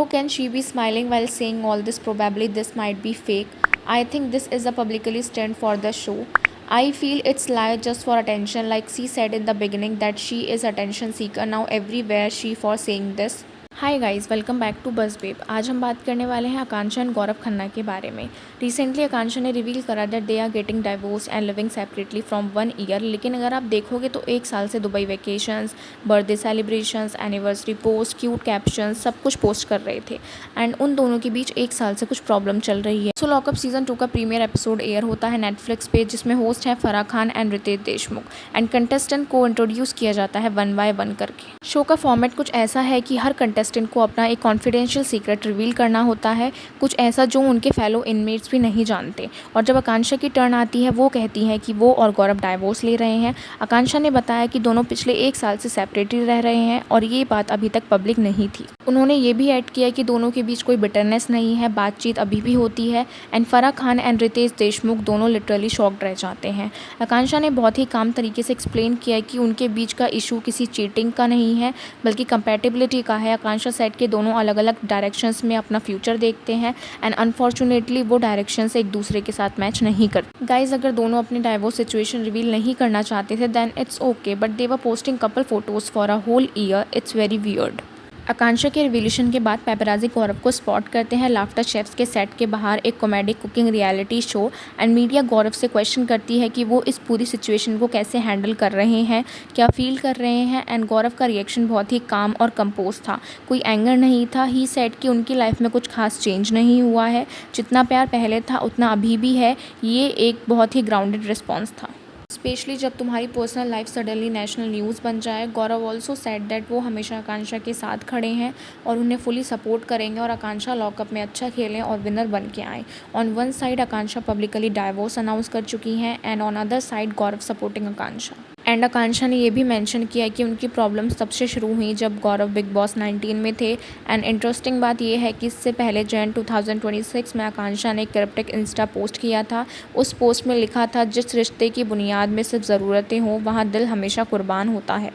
How can she be smiling while saying all this? Probably this might be fake. I think this is a publicly stunt for the show. I feel it's lie just for attention, like she said in the beginning that she is attention seeker. Now everywhere she for saying this. Hi guys, welcome back to Buzz Babe. आज हम बात करने वाले हैं आकांक्षा and Gaurav Khanna के बारे में। Recently आकांक्षा ने रिवील करा that they are getting divorce and living separately from 1 year. लेकिन अगर आप देखोगे तो 1 साल से Dubai vacations, birthday celebrations, anniversary post, cute captions सब कुछ पोस्ट कर रहे थे एंड उन दोनों के बीच 1 साल से कुछ प्रॉब्लम चल रही है। सो लॉकअप सीजन 2 का प्रीमियर एपिसोड एयर होता है नेटफ्लिक्स पे, जिसमें होस्ट है Farah Khan and Riteish Deshmukh and contestant को इंट्रोड्यूस किया जाता है 1 बाय 1 करके। शो का फॉर्मेट कुछ ऐसा है कि हर कंटेस्टेंट को अपना एक कॉन्फिडेंशियल सीक्रेट रिवील करना होता है, कुछ ऐसा जो उनके फेलो इनमेट्स भी नहीं जानते। और जब आकांक्षा की टर्न आती है, वो कहती है कि वो और गौरव डाइवोर्स ले रहे हैं। आकांक्षा ने बताया कि दोनों पिछले 1 साल से सेपरेटेड रह रहे हैं और ये बात अभी तक पब्लिक नहीं थी। उन्होंने ये भी ऐड किया कि दोनों के बीच कोई बिटरनेस नहीं है, बातचीत अभी भी होती है एंड फराह खान एंड रितेश देशमुख दोनों लिटरली शॉक्ड रह जाते हैं। आकांक्षा ने बहुत ही काम तरीके से एक्सप्लेन किया कि उनके बीच का इशू किसी चीटिंग का नहीं है बल्कि कंपैटिबिलिटी का है। आकांक्षा सेट के दोनों अलग अलग डायरेक्शंस में अपना फ्यूचर देखते हैं एंड अनफॉर्चुनेटली वो डायरेक्शंस एक दूसरे के साथ मैच नहीं करते। गाइज, अगर दोनों अपनी डाइवोर्स सिचुएशन रिवील नहीं करना चाहते थे then it's okay, but they were posting couple photos for a whole year. It's very weird. Akanksha के रिवीलेशन के बाद पेपराजी गौरव को स्पॉट करते हैं लाफ्टर शेफ्स के सेट के बाहर एक comedy cooking reality show and media Gaurav से क्वेश्चन करती है कि वो इस पूरी सिचुएशन को कैसे हैंडल कर रहे हैं, क्या फील कर रहे हैं एंड गौरव का रिएक्शन बहुत ही काम और कंपोज था, कोई एंगर नहीं था। ही सेड कि उनकी लाइफ में कुछ खास चेंज नहीं हुआ है, जितना प्यार पहले था उतना अभी भी है। ये एक बहुत ही ग्राउंडेड रिस्पॉन्स था, स्पेशली जब तुम्हारी personal life suddenly national news बन जाए। गौरव ऑल्सो सेड दैट वो हमेशा आकांक्षा के साथ खड़े हैं और उन्हें फुली सपोर्ट करेंगे और आकांक्षा लॉकअप में अच्छा खेलें और विनर बन के आए। On one side Akanksha publicly divorce announce कर चुकी हैं and on other side Gaurav supporting Akanksha. And Akanksha ने यह भी मेंशन किया कि उनकी प्रॉब्लम्स तब से शुरू हुई जब गौरव बिग बॉस 19 में थे। एंड इंटरेस्टिंग बात यह है कि इससे पहले जैन 2026 में आकांक्षा ने क्रिप्टिक इंस्टा पोस्ट किया था। उस पोस्ट में लिखा था, जिस रिश्ते की बुनियाद में सिर्फ ज़रूरतें हों वहाँ दिल हमेशा कुर्बान होता है।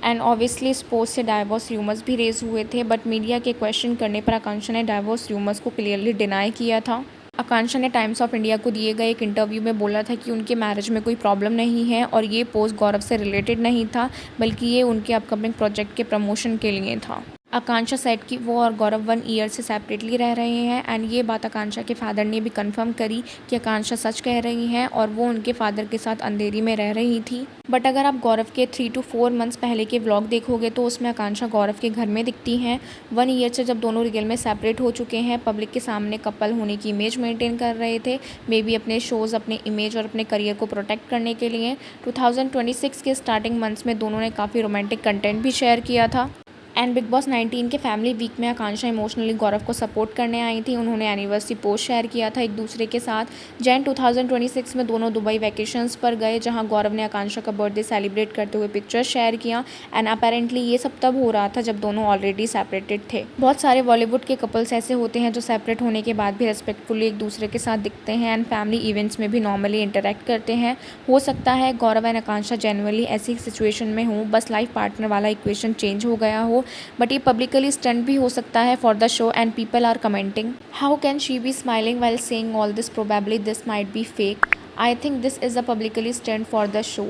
एंड ऑब्वियसली इस पोस्ट से डाइवोर्स र्यूमर्स भी रेज हुए थे, बट मीडिया के क्वेश्चन करने पर आकांक्षा ने डाइवोर्स र्यूमर्स को क्लियरली डिनाई किया था। आकांक्षा ने टाइम्स ऑफ इंडिया को दिए गए एक इंटरव्यू में बोला था कि उनके मैरिज में कोई प्रॉब्लम नहीं है और ये पोस्ट गौरव से रिलेटेड नहीं था बल्कि ये उनके अपकमिंग प्रोजेक्ट के प्रमोशन के लिए था। आकांक्षा सेट कि वो और गौरव 1 ईयर से सेपरेटली रह रहे हैं एंड ये बात आकांक्षा के फादर ने भी कंफर्म करी कि आकांक्षा सच कह रही हैं और वो उनके फादर के साथ अंधेरी में रह रही थी। बट अगर आप गौरव के 3 to 4 मंथ्स पहले के व्लॉग देखोगे तो उसमें आकांक्षा गौरव के घर में दिखती हैं। 1 ईयर से जब दोनों रियल में सेपरेट हो चुके हैं, पब्लिक के सामने कपल होने की इमेज मेंटेन कर रहे थे, मे बी अपने शोज़, अपने इमेज और अपने करियर को प्रोटेक्ट करने के लिए। 2026 के स्टार्टिंग मंथ्स में दोनों ने काफ़ी रोमांटिक कंटेंट भी शेयर किया था। एंड बिग बॉस 19 के फैमिली वीक में आकांक्षा इमोशनली गौरव को सपोर्ट करने आई थी। उन्होंने एनिवर्सरी पोस्ट शेयर किया था एक दूसरे के साथ। जैन 2026 में दोनों दुबई वैकेशंस पर गए, जहां गौरव ने आकांक्षा का बर्थडे सेलिब्रेट करते हुए पिक्चर्स शेयर किया एंड अपेरेंटली ये सब तब हो रहा था जब दोनों ऑलरेडी सेपरेटेड थे। बहुत सारे बॉलीवुड के कपल्स ऐसे होते हैं जो सेपरेट होने के बाद भी रेस्पेक्टफुली एक दूसरे के साथ दिखते हैं एंड फैमिली इवेंट्स में भी नॉर्मली इंटरेक्ट करते हैं। हो सकता है गौरव एंड आकांक्षा जेन्युइनली ऐसी सिचुएशन में हों, बस लाइफ पार्टनर वाला इक्वेशन चेंज हो गया हो, बट ये पब्लिकली स्टंट भी हो सकता है for the show and people are commenting, how can she be smiling while saying all this? Probably this might be fake. I think this is a publicly stunt for the show.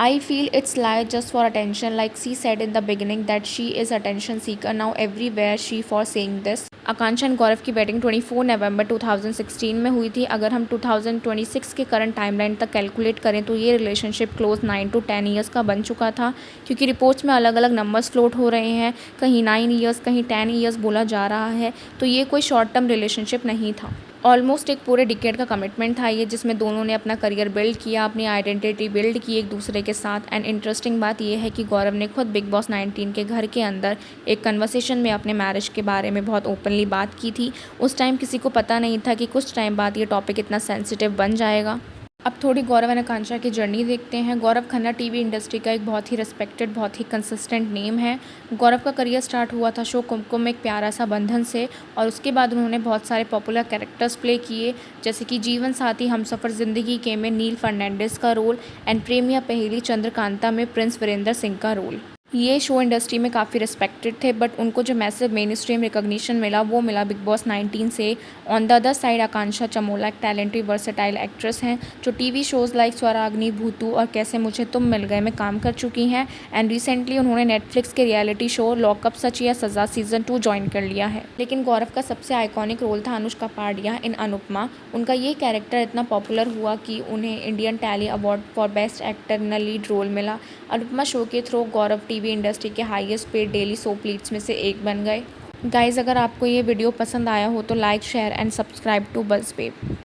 I feel it's lie just for attention, like she said in the beginning that she is attention seeker. Now everywhere she for saying this. Akanksha and Gaurav की wedding 24 नवंबर 2016 में हुई थी। अगर हम 2026 के current timeline तक calculate करें तो ये रिलेशनशिप क्लोज 9 to 10 ईयर्स का बन चुका था, क्योंकि रिपोर्ट्स में अलग अलग नंबर्स फ्लोट हो रहे हैं, कहीं 9 ईयर्स कहीं 10 ईयर्स बोला जा रहा है। तो ये कोई शॉर्ट टर्म रिलेशनशिप नहीं था, ऑलमोस्ट एक पूरे डिकेड का कमिटमेंट था ये, जिसमें दोनों ने अपना करियर बिल्ड किया, अपनी आइडेंटिटी बिल्ड की एक दूसरे के साथ। एंड इंटरेस्टिंग बात यह है कि गौरव ने खुद बिग बॉस 19 के घर के अंदर एक कन्वर्सेशन में अपने मैरिज के बारे में बहुत ओपनली बात की थी। उस टाइम किसी को पता नहीं था कि कुछ टाइम बाद ये टॉपिक इतना सेंसिटिव बन जाएगा। अब थोड़ी गौरव एंड आकांक्षा की जर्नी देखते हैं। गौरव खन्ना टीवी इंडस्ट्री का एक बहुत ही रिस्पेक्टेड, बहुत ही कंसिस्टेंट नेम है। गौरव का करियर स्टार्ट हुआ था शो कुमकुम एक प्यारा सा बंधन से, और उसके बाद उन्होंने बहुत सारे पॉपुलर कैरेक्टर्स प्ले किए, जैसे कि जीवन साथी, हमसफ़र ज़िंदगी के में नील फर्नांडिस का रोल एंड प्रेमिया पहेली चंद्रकांता में प्रिंस वीरेंद्र सिंह का रोल। ये शो इंडस्ट्री में काफ़ी रिस्पेक्टेड थे, बट उनको जो मैसिव मेन स्ट्रीम रिकॉग्निशन मिला वो मिला बिग बॉस 19 से। ऑन द अदर साइड आकांक्षा चमोला एक टैलेंटेड वर्सेटाइल एक्ट्रेस हैं जो टीवी शोज़ लाइक स्वराग्नि, भूतू और कैसे मुझे तुम मिल गए में काम कर चुकी हैं। एंड रिसेंटली उन्होंने नेटफ्लिक्स के रियलिटी शो लॉकअप सच या सज़ा सीज़न 2 ज्वाइन कर लिया है। लेकिन गौरव का सबसे आइकॉनिक रोल था अनुष्का पांड्या इन अनुपमा। उनका ये कैरेक्टर इतना पॉपुलर हुआ कि उन्हें Indian Telly award for best actor in a lead role मिला। अनुपमा शो के थ्रू गौरव टीवी इंडस्ट्री के highest paid daily soap leads में से एक बन गए। गाइज, अगर आपको ये वीडियो पसंद आया हो तो like, share and subscribe to Buzz पे।